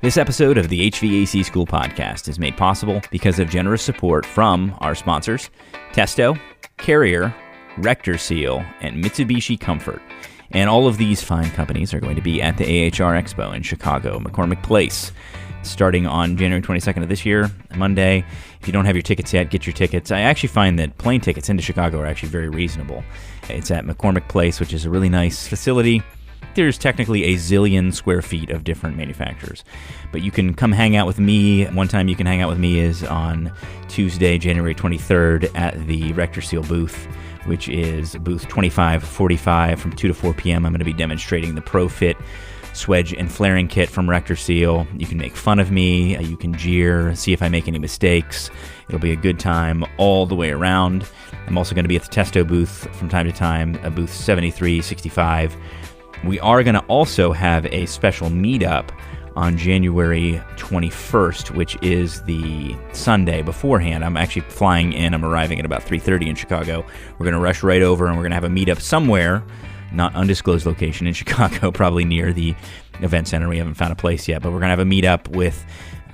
This episode of the HVAC School Podcast is made possible because of generous support from our sponsors, Testo, Carrier, RectorSeal, and Mitsubishi Comfort. And all of these fine companies are going to be at the AHR Expo in Chicago, McCormick Place, starting on January 22nd of this year, Monday. If you don't have your tickets yet, get your tickets. I actually find that plane tickets into Chicago are actually very reasonable. It's at McCormick Place, which is a really nice facility. There's technically a zillion square feet of different manufacturers, but you can come hang out with me. One time you can hang out with me is on Tuesday, January 23rd at the RectorSeal booth, which is booth 2545 from 2 to 4 p.m. I'm going to be demonstrating the ProFit swedge and flaring kit from RectorSeal. You can make fun of me, you can jeer, see if I make any mistakes. It'll be a good time all the way around. I'm also going to be at the Testo booth from time to time, booth 7365. We are going to also have a special meetup on January 21st, which is the Sunday beforehand. I'm actually flying in. I'm arriving at about 3:30 in Chicago. We're going to rush right over, and we're going to have a meetup somewhere, not undisclosed location in Chicago, probably near the event center. We haven't found a place yet, but we're going to have a meetup with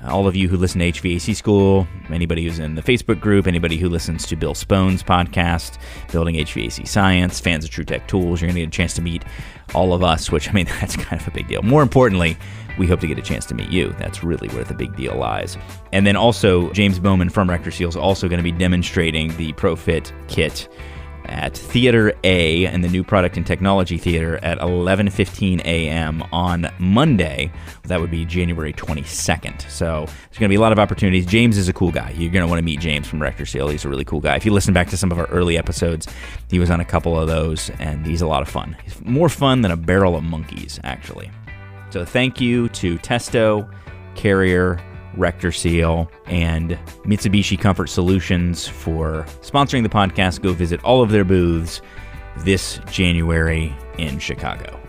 all of you who listen to HVAC School, anybody who's in the Facebook group, anybody who listens to Bill Spone's podcast, Building HVAC Science, fans of TrueTech Tools. You're going to get a chance to meet all of us, which, I mean, that's kind of a big deal. More importantly, we hope to get a chance to meet you. That's really where the big deal lies. And then also, James Bowman from RectorSeal is also going to be demonstrating the ProFit kit at Theater A and the New Product and Technology Theater at 11:15 a.m. on Monday. That would be January 22nd. So there's going to be a lot of opportunities. James is a cool guy. You're going to want to meet James from RectorSeal. He's a really cool guy. If you listen back to some of our early episodes, he was on a couple of those, and he's a lot of fun. He's more fun than a barrel of monkeys, actually. So thank you to Testo, Carrier, RectorSeal, and Mitsubishi Comfort Solutions for sponsoring the podcast. Go visit all of their booths this January in Chicago.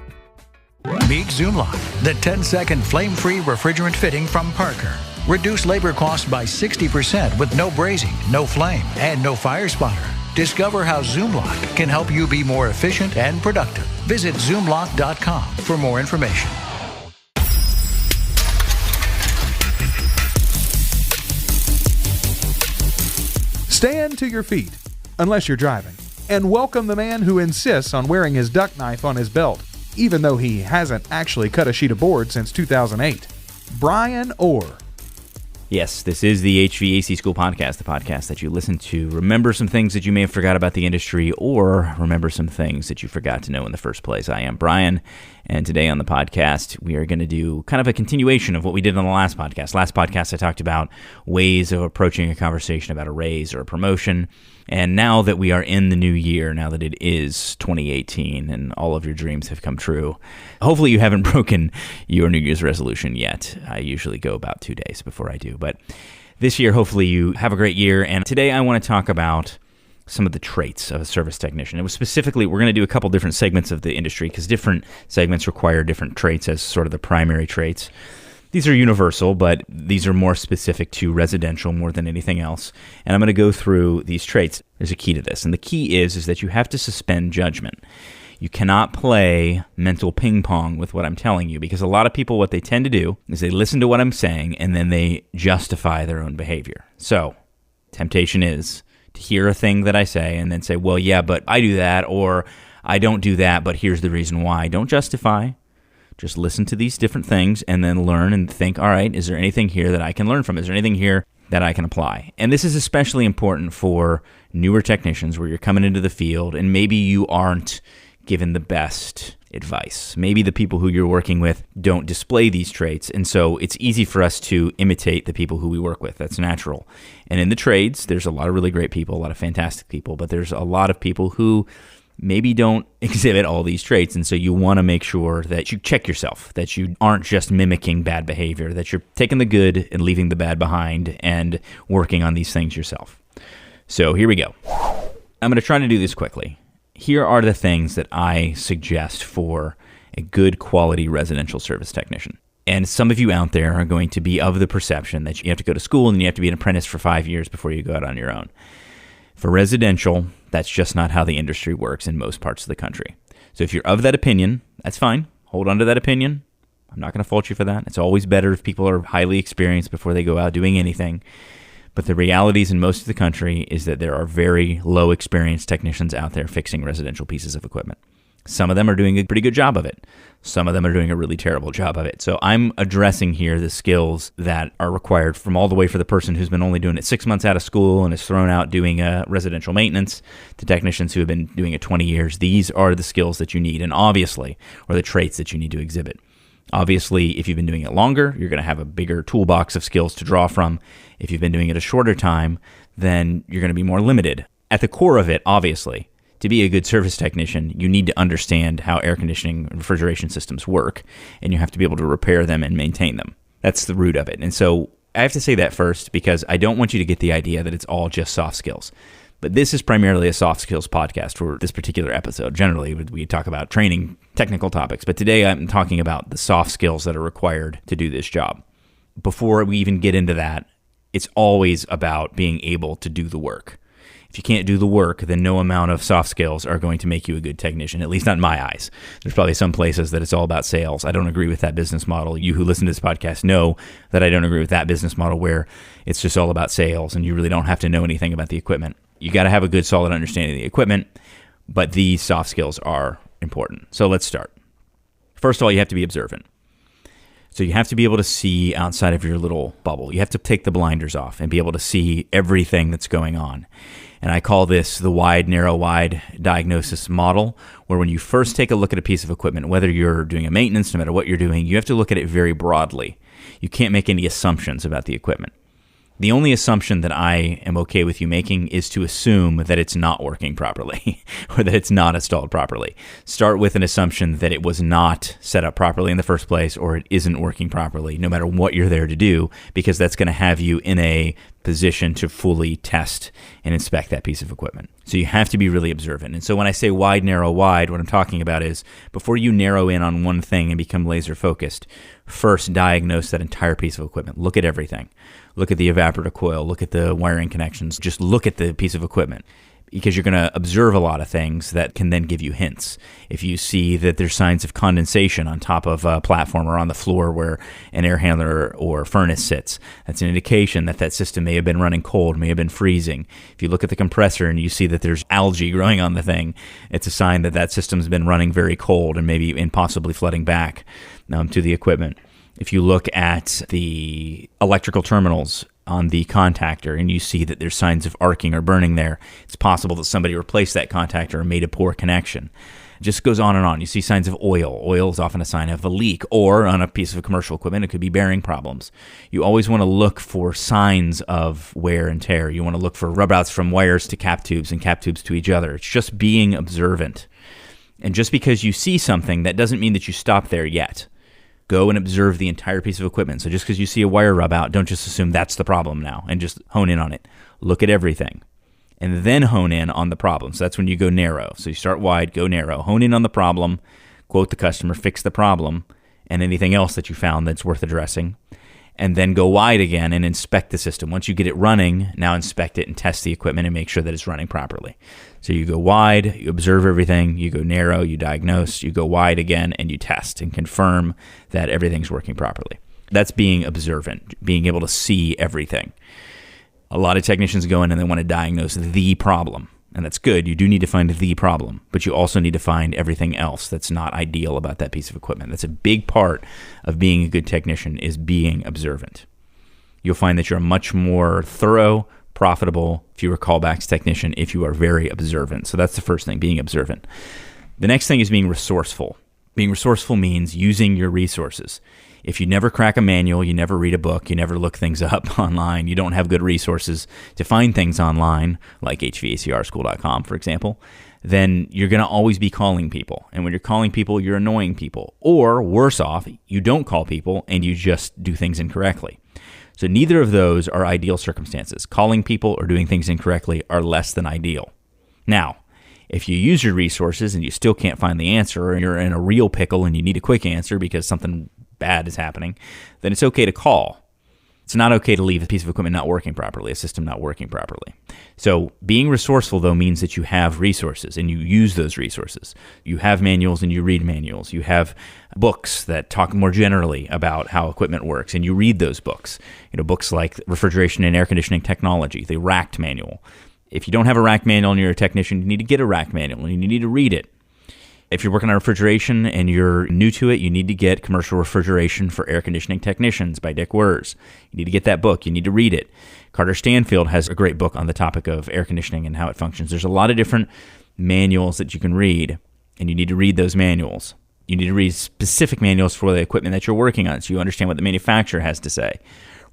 Meet Zoomlock, the 10-second flame-free refrigerant fitting from Parker. Reduce labor costs by 60% with no brazing, no flame, and no fire spotter. Discover how Zoomlock can help you be more efficient and productive. Visit Zoomlock.com for more information. Stand to your feet, unless you're driving, and welcome the man who insists on wearing his duck knife on his belt, even though he hasn't actually cut a sheet of board since 2008. Brian Orr. Yes, this is the HVAC School Podcast, the podcast that you listen to remember some things that you may have forgot about the industry or remember some things that you forgot to know in the first place. I am Brian, and today on the podcast, we are going to do kind of a continuation of what we did on the last podcast. Last podcast, I talked about ways of approaching a conversation about a raise or a promotion. And now that we are in the new year, now that it is 2018 and all of your dreams have come true, hopefully you haven't broken your New Year's resolution yet. I usually go about 2 days before I do. But this year, hopefully you have a great year. And today I want to talk about some of the traits of a service technician. It was specifically, we're going to do a couple different segments of the industry because different segments require different traits as sort of the primary traits. These are universal, but these are more specific to residential more than anything else. And I'm going to go through these traits. There's a key to this. And the key is that you have to suspend judgment. You cannot play mental ping pong with what I'm telling you, because a lot of people, what they tend to do is they listen to what I'm saying and then they justify their own behavior. So temptation is to hear a thing that I say and then say, well, yeah, but I do that, or I don't do that, but here's the reason why. Don't justify. Just listen to these different things and then learn and think, all right, is there anything here that I can learn from? Is there anything here that I can apply? And this is especially important for newer technicians where you're coming into the field and maybe you aren't given the best advice. Maybe the people who you're working with don't display these traits, and so it's easy for us to imitate the people who we work with. That's natural. And in the trades, there's a lot of really great people, a lot of fantastic people, but there's a lot of people who maybe don't exhibit all these traits, and so you want to make sure that you check yourself, that you aren't just mimicking bad behavior, that you're taking the good and leaving the bad behind and working on these things yourself. So here we go. I'm going to try to do this quickly. Here are the things that I suggest for a good quality residential service technician. And some of you out there are going to be of the perception that you have to go to school and you have to be an apprentice for 5 years before you go out on your own. For residential, that's just not how the industry works in most parts of the country. So if you're of that opinion, that's fine. Hold on to that opinion. I'm not going to fault you for that. It's always better if people are highly experienced before they go out doing anything. But the realities in most of the country is that there are very low experienced technicians out there fixing residential pieces of equipment. Some of them are doing a pretty good job of it. Some of them are doing a really terrible job of it. So I'm addressing here the skills that are required from all the way for the person who's been only doing it 6 months out of school and is thrown out doing residential maintenance to technicians who have been doing it 20 years. These are the skills that you need, and obviously, or the traits that you need to exhibit. Obviously, if you've been doing it longer, you're going to have a bigger toolbox of skills to draw from. If you've been doing it a shorter time, then you're going to be more limited. At the core of it, obviously, to be a good service technician, you need to understand how air conditioning and refrigeration systems work, and you have to be able to repair them and maintain them. That's the root of it. And so I have to say that first because I don't want you to get the idea that it's all just soft skills. But this is primarily a soft skills podcast for this particular episode. Generally, we talk about training, technical topics, but today I'm talking about the soft skills that are required to do this job. Before we even get into that, it's always about being able to do the work. If you can't do the work, then no amount of soft skills are going to make you a good technician, at least not in my eyes. There's probably some places that it's all about sales. I don't agree with that business model. You who listen to this podcast know that I don't agree with that business model where it's just all about sales and you really don't have to know anything about the equipment. You got to have a good, solid understanding of the equipment, but these soft skills are important. So let's start. First of all, you have to be observant. So you have to be able to see outside of your little bubble. You have to take the blinders off and be able to see everything that's going on. And I call this the wide, narrow, wide diagnosis model, where when you first take a look at a piece of equipment, whether you're doing a maintenance, no matter what you're doing, you have to look at it very broadly. You can't make any assumptions about the equipment. The only assumption that I am okay with you making is to assume that it's not working properly or that it's not installed properly. Start with an assumption that it was not set up properly in the first place or it isn't working properly, no matter what you're there to do, because that's going to have you in a position to fully test and inspect that piece of equipment. So you have to be really observant. And so when I say wide, narrow, wide, what I'm talking about is before you narrow in on one thing and become laser focused, first diagnose that entire piece of equipment. Look at everything. Look at the evaporator coil. Look at the wiring connections. Just look at the piece of equipment because you're going to observe a lot of things that can then give you hints. If you see that there's signs of condensation on top of a platform or on the floor where an air handler or furnace sits, that's an indication that that system may have been running cold, may have been freezing. If you look at the compressor and you see that there's algae growing on the thing, it's a sign that that system's been running very cold and possibly flooding back to the equipment. If you look at the electrical terminals on the contactor and you see that there's signs of arcing or burning there, it's possible that somebody replaced that contactor or made a poor connection. It just goes on and on. You see signs of oil. Oil is often a sign of a leak, or on a piece of commercial equipment, it could be bearing problems. You always want to look for signs of wear and tear. You want to look for rub outs from wires to cap tubes and cap tubes to each other. It's just being observant. And just because you see something, that doesn't mean that you stop there yet. Go and observe the entire piece of equipment. So just because you see a wire rub out, don't just assume that's the problem now and just hone in on it. Look at everything and then hone in on the problem. So that's when you go narrow. So you start wide, go narrow, hone in on the problem, quote the customer, fix the problem, and anything else that you found that's worth addressing. And then go wide again and inspect the system. Once you get it running, now inspect it and test the equipment and make sure that it's running properly. So you go wide, you observe everything, you go narrow, you diagnose, you go wide again, and you test and confirm that everything's working properly. That's being observant, being able to see everything. A lot of technicians go in and they want to diagnose the problem. And that's good. You do need to find the problem, but you also need to find everything else that's not ideal about that piece of equipment. That's a big part of being a good technician, is being observant. You'll find that you're a much more thorough, profitable, fewer callbacks technician if you are very observant. So that's the first thing, being observant. The next thing is being resourceful. Being resourceful means using your resources. If you never crack a manual, you never read a book, you never look things up online, you don't have good resources to find things online, like HVACrschool.com, for example, then you're going to always be calling people. And when you're calling people, you're annoying people. Or worse off, you don't call people and you just do things incorrectly. So neither of those are ideal circumstances. Calling people or doing things incorrectly are less than ideal. Now, if you use your resources and you still can't find the answer, or you're in a real pickle and you need a quick answer because something bad is happening, then it's okay to call. It's not okay to leave a piece of equipment not working properly, a system not working properly. So being resourceful, though, means that you have resources and you use those resources. You have manuals and you read manuals. You have books that talk more generally about how equipment works, and you read those books. Books like Refrigeration and Air Conditioning Technology, the RACT manual. If you don't have a RACT manual and you're a technician, you need to get a RACT manual and you need to read it. If you're working on refrigeration and you're new to it, you need to get Commercial Refrigeration for Air Conditioning Technicians by Dick Wurz. You need to get that book. You need to read it. Carter Stanfield has a great book on the topic of air conditioning and how it functions. There's a lot of different manuals that you can read, and you need to read those manuals. You need to read specific manuals for the equipment that you're working on so you understand what the manufacturer has to say.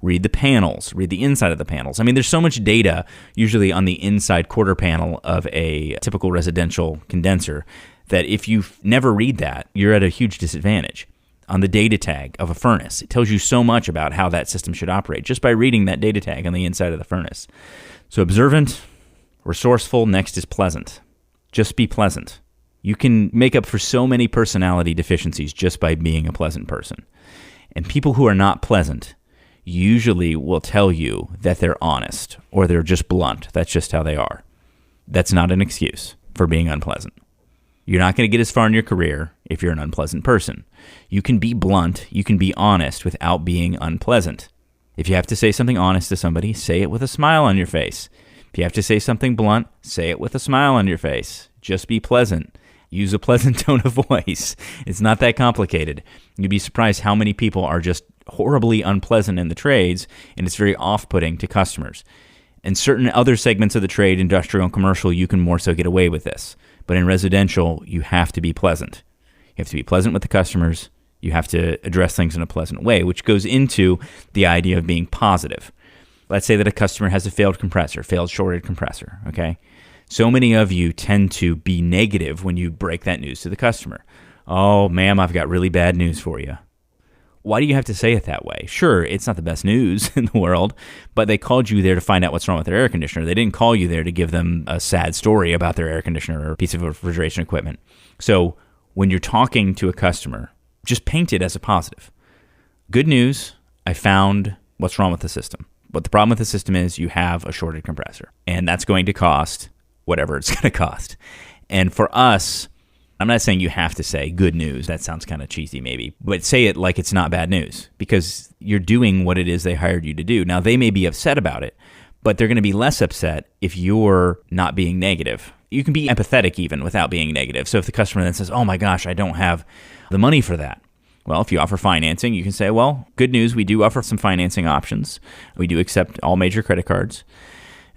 Read the panels. Read the inside of the panels. I mean, there's so much data usually on the inside quarter panel of a typical residential condenser that if you never read that, you're at a huge disadvantage. On the data tag of a furnace, it tells you so much about how that system should operate just by reading that data tag on the inside of the furnace. So observant, resourceful, next is pleasant. Just be pleasant. You can make up for so many personality deficiencies just by being a pleasant person. And people who are not pleasant usually will tell you that they're honest or they're just blunt. That's just how they are. That's not an excuse for being unpleasant. You're not going to get as far in your career if you're an unpleasant person. You can be blunt, you can be honest without being unpleasant. If you have to say something honest to somebody, say it with a smile on your face. If you have to say something blunt, say it with a smile on your face. Just be pleasant. Use a pleasant tone of voice. It's not that complicated. You'd be surprised how many people are just horribly unpleasant in the trades, and it's very off-putting to customers. In certain other segments of the trade, industrial and commercial, you can more so get away with this. But in residential, you have to be pleasant. You have to be pleasant with the customers. You have to address things in a pleasant way, which goes into the idea of being positive. Let's say that a customer has a failed compressor, failed shorted compressor, okay? So many of you tend to be negative when you break that news to the customer. Oh, ma'am, I've got really bad news for you. Why do you have to say it that way? Sure, it's not the best news in the world, but they called you there to find out what's wrong with their air conditioner. They didn't call you there to give them a sad story about their air conditioner or piece of refrigeration equipment. So when you're talking to a customer, just paint it as a positive. Good news, I found what's wrong with the system. But the problem with the system is you have a shorted compressor, and that's going to cost whatever it's going to cost. And for us, I'm not saying you have to say good news. That sounds kind of cheesy maybe. But say it like it's not bad news because you're doing what it is they hired you to do. Now, they may be upset about it, but they're going to be less upset if you're not being negative. You can be empathetic even without being negative. So if the customer then says, oh my gosh, I don't have the money for that. Well, if you offer financing, you can say, well, good news, we do offer some financing options. We do accept all major credit cards.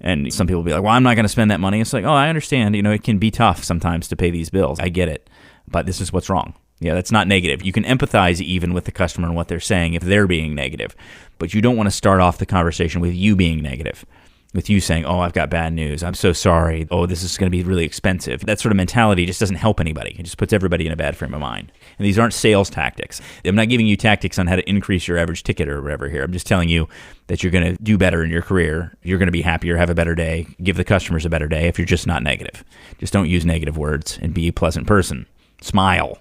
And some people will be like, well, I'm not going to spend that money. It's like, oh, I understand. It can be tough sometimes to pay these bills. I get it. But this is what's wrong. Yeah, that's not negative. You can empathize even with the customer and what they're saying if they're being negative. But you don't want to start off the conversation with you being negative, with you saying, oh, I've got bad news. I'm so sorry. Oh, this is going to be really expensive. That sort of mentality just doesn't help anybody. It just puts everybody in a bad frame of mind. And these aren't sales tactics. I'm not giving you tactics on how to increase your average ticket or whatever here. I'm just telling you that you're going to do better in your career. You're going to be happier, have a better day, give the customers a better day if you're just not negative. Just don't use negative words and be a pleasant person. Smile.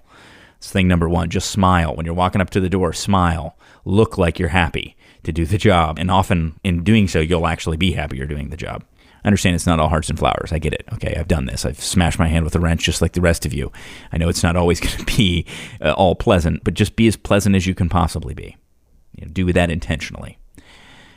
That's thing number one. Just smile. When you're walking up to the door, smile. Look like you're happy to do the job. And often in doing so, you'll actually be happier doing the job. I understand it's not all hearts and flowers. I get it. Okay, I've done this. I've smashed my hand with a wrench just like the rest of you. I know it's not always going to be all pleasant, but just be as pleasant as you can possibly be. Do that intentionally.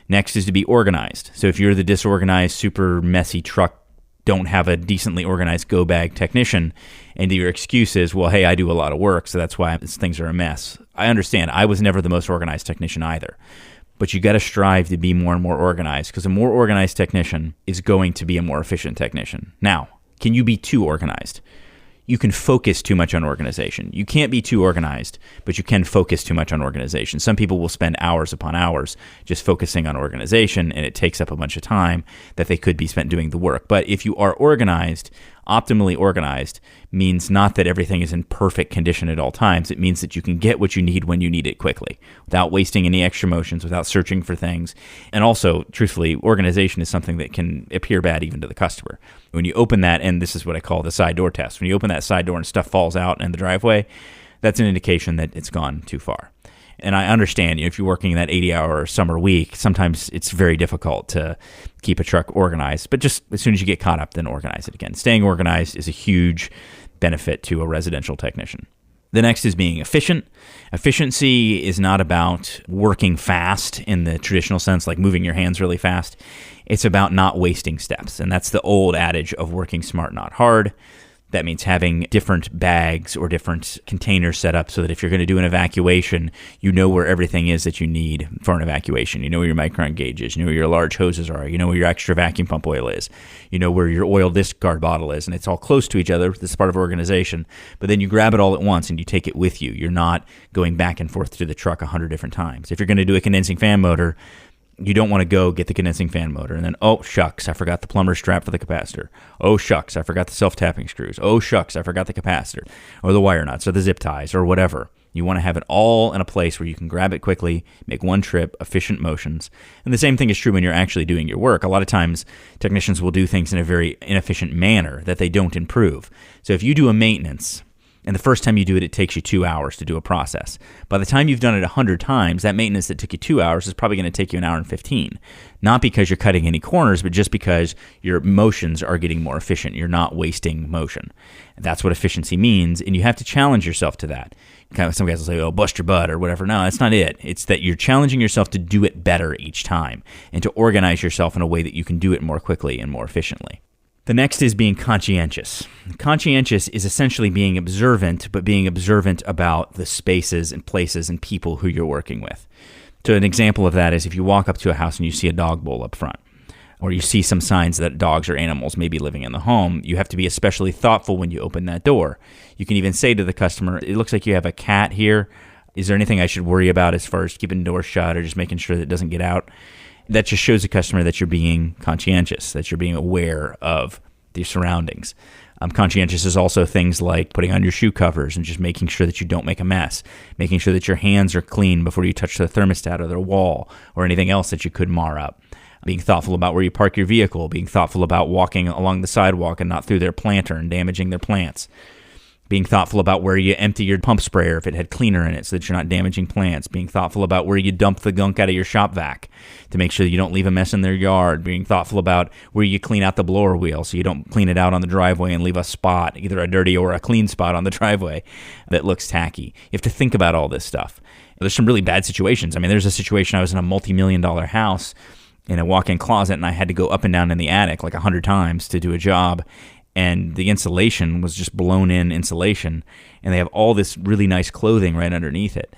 Next is to be organized. So if you're the disorganized, super messy truck, don't have a decently organized go bag technician, and your excuse is, well, hey, I do a lot of work, so that's why things are a mess. I understand. I was never the most organized technician either. But you got to strive to be more and more organized, because a more organized technician is going to be a more efficient technician. Now, can you be too organized? You can focus too much on organization. You can't be too organized, but you can focus too much on organization. Some people will spend hours upon hours just focusing on organization, and it takes up a bunch of time that they could be spent doing the work. But if you are organized, optimally organized, means not that everything is in perfect condition at all times. It means that you can get what you need when you need it quickly, without wasting any extra motions, without searching for things. And also, truthfully, organization is something that can appear bad even to the customer. When you open that, and this is what I call the side door test, when you open that side door and stuff falls out in the driveway, that's an indication that it's gone too far. And I understand, if you're working that 80-hour summer week, sometimes it's very difficult to keep a truck organized. But just as soon as you get caught up, then organize it again. Staying organized is a huge benefit to a residential technician. The next is being efficient. Efficiency is not about working fast in the traditional sense, like moving your hands really fast. It's about not wasting steps. And that's the old adage of working smart, not hard. That means having different bags or different containers set up so that if you're going to do an evacuation, you know where everything is that you need for an evacuation. You know where your micron gauge is. You know where your large hoses are. You know where your extra vacuum pump oil is. You know where your oil discard bottle is. And it's all close to each other. This is part of organization. But then you grab it all at once and you take it with you. You're not going back and forth to the truck 100 different times. If you're going to do a condensing fan motor, you don't want to go get the condensing fan motor and then, oh, shucks, I forgot the plumber's strap for the capacitor. Oh, shucks, I forgot the self-tapping screws. Oh, shucks, I forgot the capacitor or the wire nuts or the zip ties or whatever. You want to have it all in a place where you can grab it quickly, make one trip, efficient motions. And the same thing is true when you're actually doing your work. A lot of times, technicians will do things in a very inefficient manner that they don't improve. So if you do a maintenance, and the first time you do it, it takes you 2 hours to do a process. By the time you've done it 100 times, that maintenance that took you 2 hours is probably going to take you 1 hour and 15. Not because you're cutting any corners, but just because your motions are getting more efficient. You're not wasting motion. That's what efficiency means, and you have to challenge yourself to that. Some guys will say, oh, bust your butt or whatever. No, that's not it. It's that you're challenging yourself to do it better each time and to organize yourself in a way that you can do it more quickly and more efficiently. The next is being conscientious. Conscientious is essentially being observant, but being observant about the spaces and places and people who you're working with. So an example of that is if you walk up to a house and you see a dog bowl up front, or you see some signs that dogs or animals may be living in the home, you have to be especially thoughtful when you open that door. You can even say to the customer, it looks like you have a cat here. Is there anything I should worry about as far as keeping the door shut or just making sure that it doesn't get out? That just shows the customer that you're being conscientious, that you're being aware of the surroundings. Conscientious is also things like putting on your shoe covers and just making sure that you don't make a mess, making sure that your hands are clean before you touch the thermostat or the wall or anything else that you could mar up. Being thoughtful about where you park your vehicle, being thoughtful about walking along the sidewalk and not through their planter and damaging their plants. Being thoughtful about where you empty your pump sprayer if it had cleaner in it so that you're not damaging plants. Being thoughtful about where you dump the gunk out of your shop vac to make sure you don't leave a mess in their yard. Being thoughtful about where you clean out the blower wheel so you don't clean it out on the driveway and leave a spot, either a dirty or a clean spot on the driveway that looks tacky. You have to think about all this stuff. There's some really bad situations. I mean, there's a situation I was in a multi-million-dollar house in a walk-in closet and I had to go up and down in the attic like 100 times to do a job. And the insulation was just blown-in insulation, and they have all this really nice clothing right underneath it.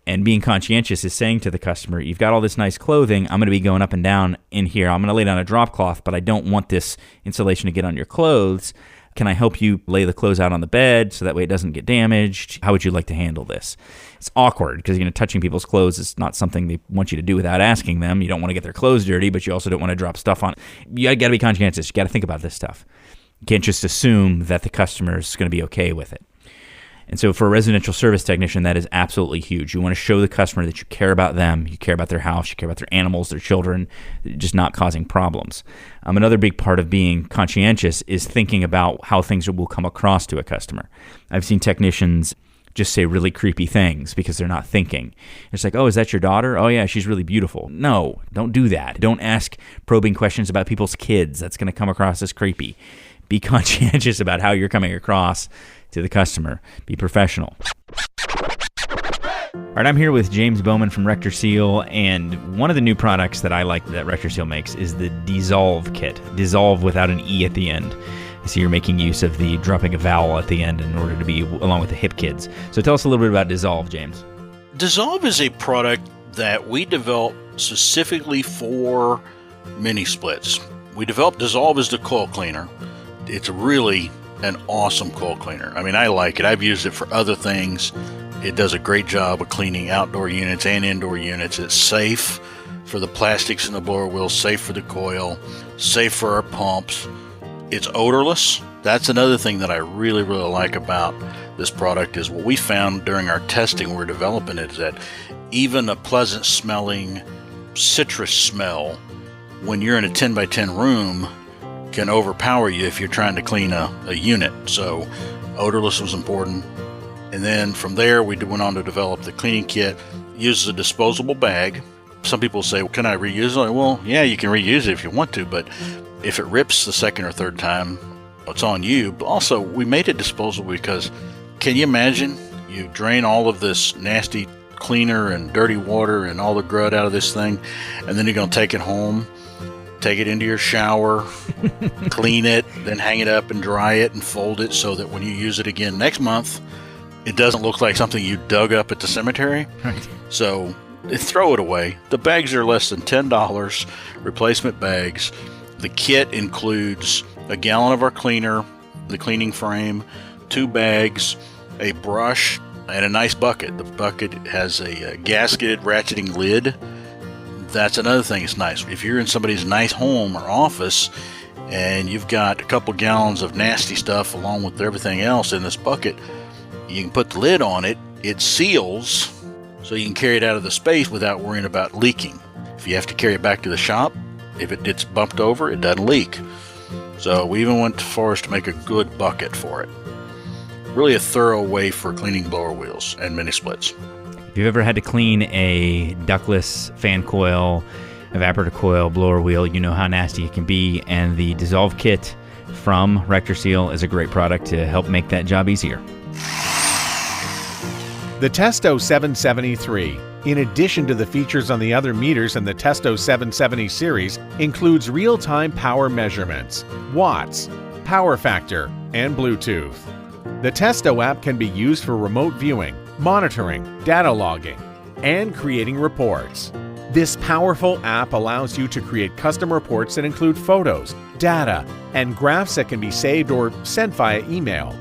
And being conscientious is saying to the customer, you've got all this nice clothing, I'm going to be going up and down in here. I'm going to lay down a drop cloth, but I don't want this insulation to get on your clothes. Can I help you lay the clothes out on the bed so that way it doesn't get damaged? How would you like to handle this? It's awkward because touching people's clothes is not something they want you to do without asking them. You don't want to get their clothes dirty, but you also don't want to drop stuff on it. You got to be conscientious. You got to think about this stuff. You can't just assume that the customer is going to be okay with it. And so for a residential service technician, that is absolutely huge. You want to show the customer that you care about them, you care about their house, you care about their animals, their children, just not causing problems. Another big part of being conscientious is thinking about how things will come across to a customer. I've seen technicians just say really creepy things because they're not thinking. It's like, oh, is that your daughter? Oh, yeah, she's really beautiful. No, don't do that. Don't ask probing questions about people's kids. That's going to come across as creepy. Be conscientious about how you're coming across to the customer. Be professional. All right, I'm here with James Bowman from Rector Seal, and one of the new products that I like that Rector Seal makes is the Dissolve Kit. Dissolve without an E at the end. I see you're making use of the dropping a vowel at the end in order to be along with the hip kids. So tell us a little bit about Dissolve, James. Dissolve is a product that we developed specifically for mini splits. We developed Dissolve as the coil cleaner. It's really an awesome coil cleaner. I mean, I like it. I've used it for other things. It does a great job of cleaning outdoor units and indoor units. It's safe for the plastics in the blower wheels, safe for the coil, safe for our pumps. It's odorless. That's another thing that I really, really like about this product is what we found during our testing we're developing it is that even a pleasant smelling citrus smell when you're in a 10 by 10 room can overpower you if you're trying to clean a unit. So odorless was important. And then from there, we went on to develop the cleaning kit. It uses a disposable bag. Some people say, well, can I reuse it? Well, yeah, you can reuse it if you want to, but if it rips the second or third time, it's on you. But also, we made it disposable because, can you imagine? You drain all of this nasty cleaner and dirty water and all the grud out of this thing, and then you're going to take it home, take it into your shower, clean it, then hang it up and dry it and fold it so that when you use it again next month, it doesn't look like something you dug up at the cemetery. Right. So throw it away. The bags are less than $10, replacement bags. The kit includes a gallon of our cleaner, the cleaning frame, 2 bags, a brush, and a nice bucket. The bucket has a gasketed ratcheting lid. That's another thing that's nice. If you're in somebody's nice home or office and you've got a couple gallons of nasty stuff along with everything else in this bucket, you can put the lid on it. It seals so you can carry it out of the space without worrying about leaking. If you have to carry it back to the shop, if it gets bumped over, it doesn't leak. So we even went as far as to make a good bucket for it. Really a thorough way for cleaning blower wheels and mini splits. If you've ever had to clean a ductless fan coil, evaporator coil, blower wheel, you know how nasty it can be, and the Dissolve kit from RectorSeal is a great product to help make that job easier. The Testo 773, in addition to the features on the other meters in the Testo 770 series, includes real-time power measurements, watts, power factor, and Bluetooth. The Testo app can be used for remote viewing, monitoring, data logging, and creating reports. This powerful app allows you to create custom reports that include photos, data, and graphs that can be saved or sent via email.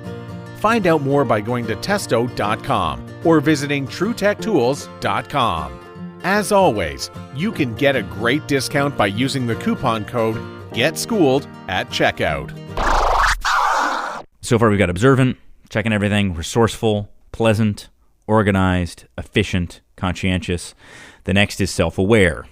Find out more by going to testo.com or visiting truetechtools.com. As always, you can get a great discount by using the coupon code GETSCHOOLED at checkout. So far, we've got Observant, checking everything, resourceful, pleasant, organized, efficient, conscientious. The next is self-aware.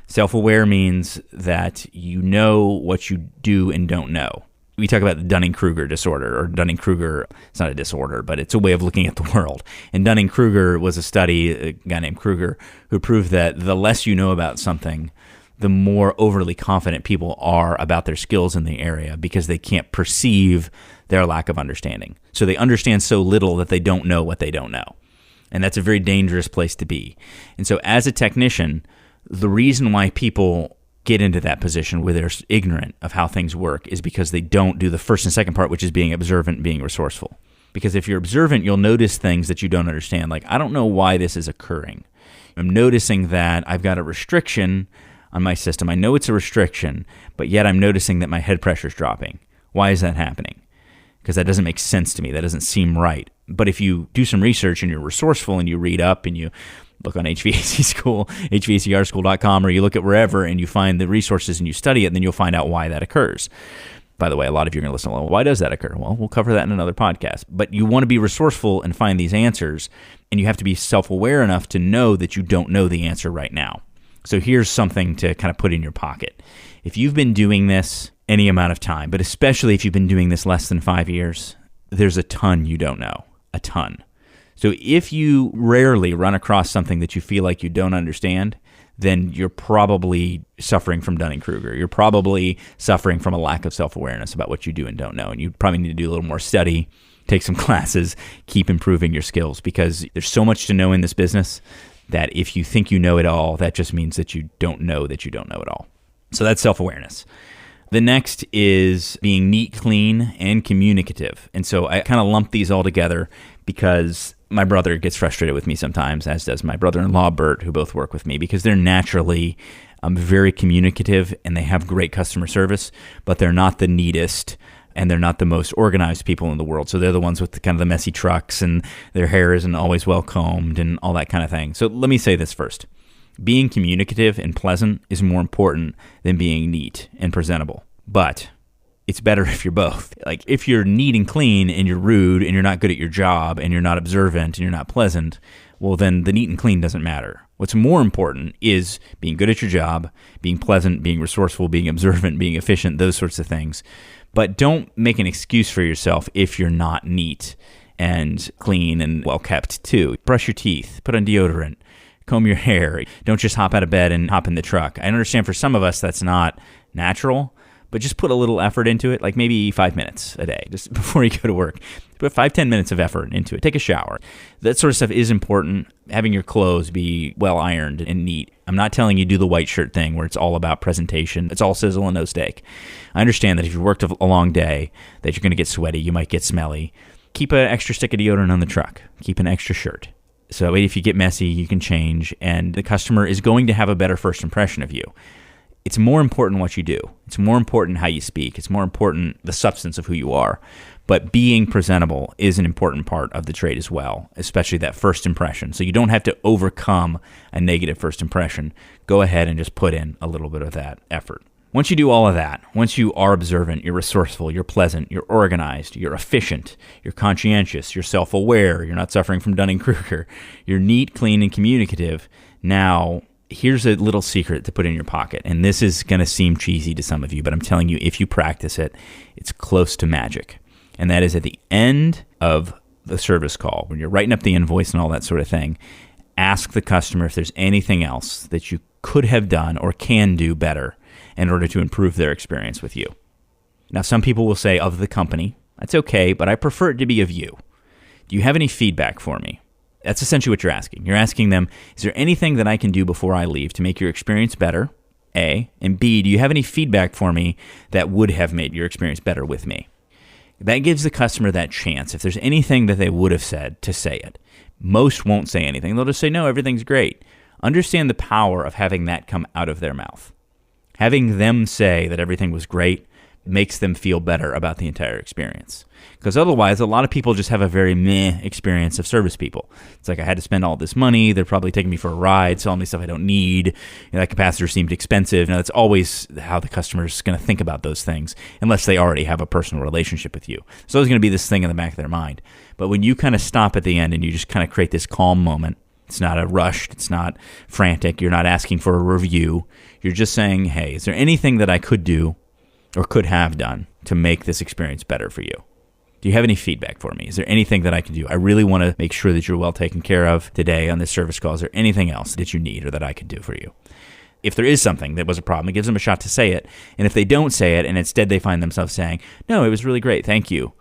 Self-aware means that you know what you do and don't know. We talk about the Dunning-Kruger disorder, or Dunning-Kruger, it's not a disorder, but it's a way of looking at the world. And Dunning-Kruger was a study, a guy named Kruger, who proved that the less you know about something, the more overly confident people are about their skills in the area because they can't perceive their lack of understanding. So they understand so little that they don't know what they don't know. And that's a very dangerous place to be. And so as a technician, the reason why people get into that position where they're ignorant of how things work is because they don't do the first and second part, which is being observant and being resourceful. Because if you're observant, you'll notice things that you don't understand. Like, I don't know why this is occurring. I'm noticing that I've got a restriction on my system. I know it's a restriction, but yet I'm noticing that my head pressure is dropping. Why is that happening? Because that doesn't make sense to me. That doesn't seem right. But if you do some research and you're resourceful and you read up and you look on HVAC School, HVACrschool.com, or you look at wherever and you find the resources and you study it, then you'll find out why that occurs. By the way, a lot of you are going to listen, well, why does that occur? Well, we'll cover that in another podcast. But you want to be resourceful and find these answers, and you have to be self-aware enough to know that you don't know the answer right now. So here's something to kind of put in your pocket. If you've been doing this any amount of time, but especially if you've been doing this less than 5 years, there's a ton you don't know, a ton. So if you rarely run across something that you feel like you don't understand, then you're probably suffering from Dunning-Kruger. You're probably suffering from a lack of self-awareness about what you do and don't know. And you probably need to do a little more study, take some classes, keep improving your skills, because there's so much to know in this business that if you think you know it all, that just means that you don't know it all. So that's self-awareness. The next is being neat, clean, and communicative. And so I kind of lump these all together because my brother gets frustrated with me sometimes, as does my brother-in-law, Bert, who both work with me, because they're naturally very communicative and they have great customer service, but they're not the neatest and they're not the most organized people in the world. So they're the ones with the kind of the messy trucks and their hair isn't always well combed and all that kind of thing. So let me say this first. Being communicative and pleasant is more important than being neat and presentable. But it's better if you're both. Like, if you're neat and clean and you're rude and you're not good at your job and you're not observant and you're not pleasant, well, then the neat and clean doesn't matter. What's more important is being good at your job, being pleasant, being resourceful, being observant, being efficient, those sorts of things. But don't make an excuse for yourself if you're not neat and clean and well kept too. Brush your teeth, put on deodorant, comb your hair. Don't just hop out of bed and hop in the truck. I understand for some of us that's not natural, but just put a little effort into it, like maybe 5 minutes a day, just before you go to work. Put 5-10 minutes of effort into it. Take a shower. That sort of stuff is important. Having your clothes be well ironed and neat. I'm not telling you do the white shirt thing where it's all about presentation. It's all sizzle and no steak. I understand that if you've worked a long day, that you're going to get sweaty, you might get smelly. Keep an extra stick of deodorant on the truck. Keep an extra shirt. So if you get messy, you can change, and the customer is going to have a better first impression of you. It's more important what you do. It's more important how you speak. It's more important the substance of who you are. But being presentable is an important part of the trade as well, especially that first impression. So you don't have to overcome a negative first impression. Go ahead and just put in a little bit of that effort. Once you do all of that, once you are observant, you're resourceful, you're pleasant, you're organized, you're efficient, you're conscientious, you're self-aware, you're not suffering from Dunning-Kruger, you're neat, clean, and communicative. Now, here's a little secret to put in your pocket, and this is going to seem cheesy to some of you, but I'm telling you, if you practice it, it's close to magic. And that is at the end of the service call, when you're writing up the invoice and all that sort of thing, ask the customer if there's anything else that you could have done or can do better in order to improve their experience with you. Now, some people will say of the company. That's okay, but I prefer it to be of you. Do you have any feedback for me? That's essentially what you're asking. You're asking them, is there anything that I can do before I leave to make your experience better? A. And B, do you have any feedback for me that would have made your experience better with me? That gives the customer that chance. If there's anything that they would have said, to say it. Most won't say anything. They'll just say, no, everything's great. Understand the power of having that come out of their mouth. Having them say that everything was great makes them feel better about the entire experience. Because otherwise, a lot of people just have a very meh experience of service people. It's like, I had to spend all this money. They're probably taking me for a ride, selling me stuff I don't need. That capacitor seemed expensive. Now, that's always how the customer's going to think about those things, unless they already have a personal relationship with you. So there's going to be this thing in the back of their mind. But when you kind of stop at the end and you just kind of create this calm moment, it's not a rushed, it's not frantic, you're not asking for a review. You're just saying, hey, is there anything that I could do or could have done to make this experience better for you? Do you have any feedback for me? Is there anything that I can do? I really want to make sure that you're well taken care of today on this service call. Is there anything else that you need or that I could do for you? If there is something that was a problem, it gives them a shot to say it. And if they don't say it and instead they find themselves saying, no, it was really great, thank you,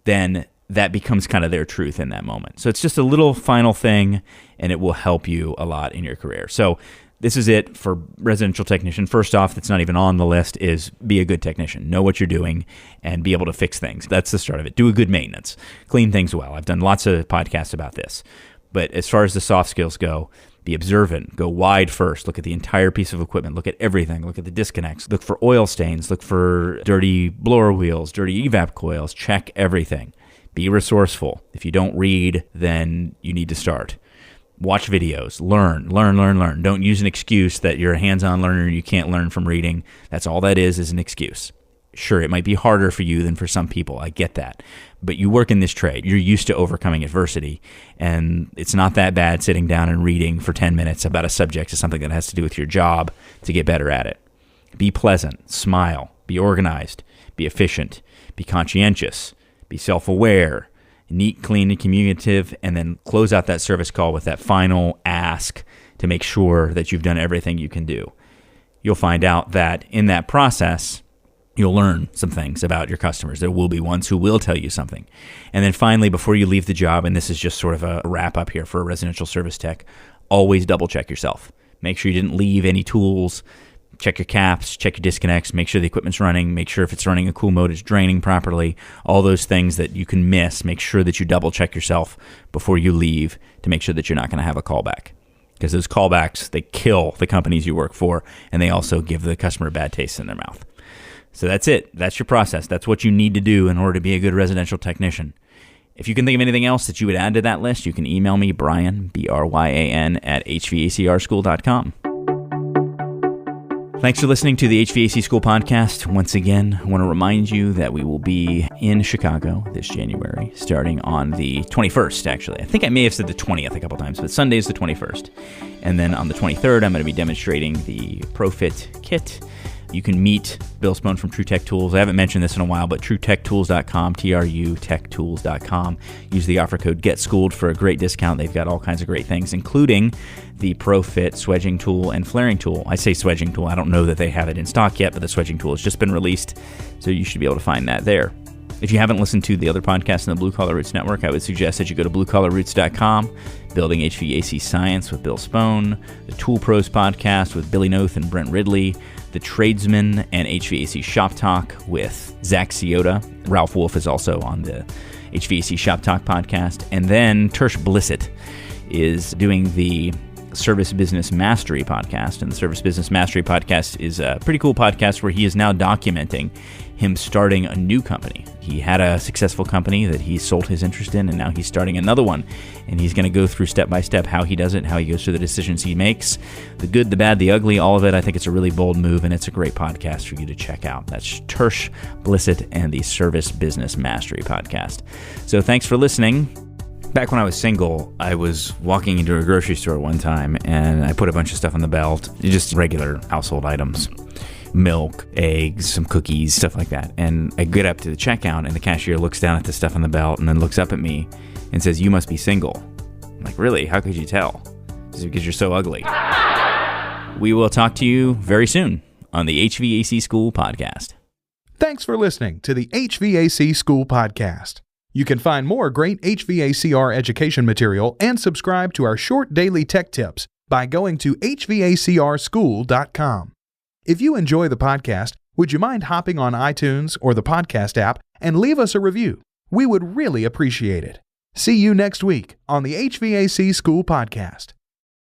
then that becomes kind of their truth in that moment. So it's just a little final thing, and it will help you a lot in your career. So this is it for residential technician. First off, that's not even on the list, is be a good technician. Know what you're doing and be able to fix things. That's the start of it. Do a good maintenance. Clean things well. I've done lots of podcasts about this. But as far as the soft skills go, be observant. Go wide first. Look at the entire piece of equipment. Look at everything. Look at the disconnects. Look for oil stains. Look for dirty blower wheels, dirty evap coils. Check everything. Be resourceful. If you don't read, then you need to start. Watch videos. Learn. Don't use an excuse that you're a hands-on learner and you can't learn from reading. That's all that is an excuse. Sure, it might be harder for you than for some people. I get that. But you work in this trade. You're used to overcoming adversity. And it's not that bad sitting down and reading for 10 minutes about a subject or something that has to do with your job to get better at it. Be pleasant. Smile. Be organized. Be efficient. Be conscientious. Be self-aware. Neat, clean, and communicative, and then close out that service call with that final ask to make sure that you've done everything you can do. You'll find out that in that process, you'll learn some things about your customers. There will be ones who will tell you something. And then finally, before you leave the job, and this is just sort of a wrap up here for a residential service tech, always double check yourself. Make sure you didn't leave any tools. Check your caps, check your disconnects, make sure the equipment's running, make sure if it's running a cool mode, it's draining properly. All those things that you can miss, make sure that you double check yourself before you leave to make sure that you're not going to have a callback. Because those callbacks, they kill the companies you work for, and they also give the customer a bad taste in their mouth. So that's it. That's your process. That's what you need to do in order to be a good residential technician. If you can think of anything else that you would add to that list, you can email me, Brian, B-R-Y-A-N, at hvacrschool.com. Thanks for listening to the HVAC School Podcast. Once again, I want to remind you that we will be in Chicago this January, starting on the 21st, actually. I think I may have said the 20th a couple times, but Sunday is the 21st. And then on the 23rd, I'm going to be demonstrating the ProFit kit You can meet Bill Spohn from True Tech Tools. I haven't mentioned this in a while, but TrueTechTools.com, TruTechTools.com. Use the offer code GetSchooled for a great discount. They've got all kinds of great things, including the ProFit swedging tool and flaring tool. I say swedging tool. I don't know that they have it in stock yet, but the swedging tool has just been released, so you should be able to find that there. If you haven't listened to the other podcasts in the Blue Collar Roots Network, I would suggest that you go to bluecollarroots.com, Building HVAC Science with Bill Spohn, the Tool Pros podcast with Billy Noth and Brent Ridley, the Tradesman and HVAC Shop Talk with Zach Ciota. Ralph Wolf is also on the HVAC Shop Talk podcast. And then Tersh Blissett is doing the Service Business Mastery podcast. And the Service Business Mastery podcast is a pretty cool podcast where he is now documenting him starting a new company. He had a successful company that he sold his interest in, and now he's starting another one. And he's going to go through step by step how he does it, how he goes through the decisions he makes, the good, the bad, the ugly, all of it. I think it's a really bold move, and it's a great podcast for you to check out. That's Tersh Blissett and the Service Business Mastery podcast. So thanks for listening. Back when I was single, I was walking into a grocery store one time, and I put a bunch of stuff on the belt, just regular household items. Milk, eggs, some cookies, stuff like that. And I get up to the checkout, and the cashier looks down at the stuff on the belt and then looks up at me and says, "You must be single." I'm like, "Really? How could you tell?" She says, "Because you're so ugly." We will talk to you very soon on the HVAC School Podcast. Thanks for listening to the HVAC School Podcast. You can find more great HVACR education material and subscribe to our short daily tech tips by going to hvacrschool.com. If you enjoy the podcast, would you mind hopping on iTunes or the podcast app and leave us a review? We would really appreciate it. See you next week on the HVAC School Podcast.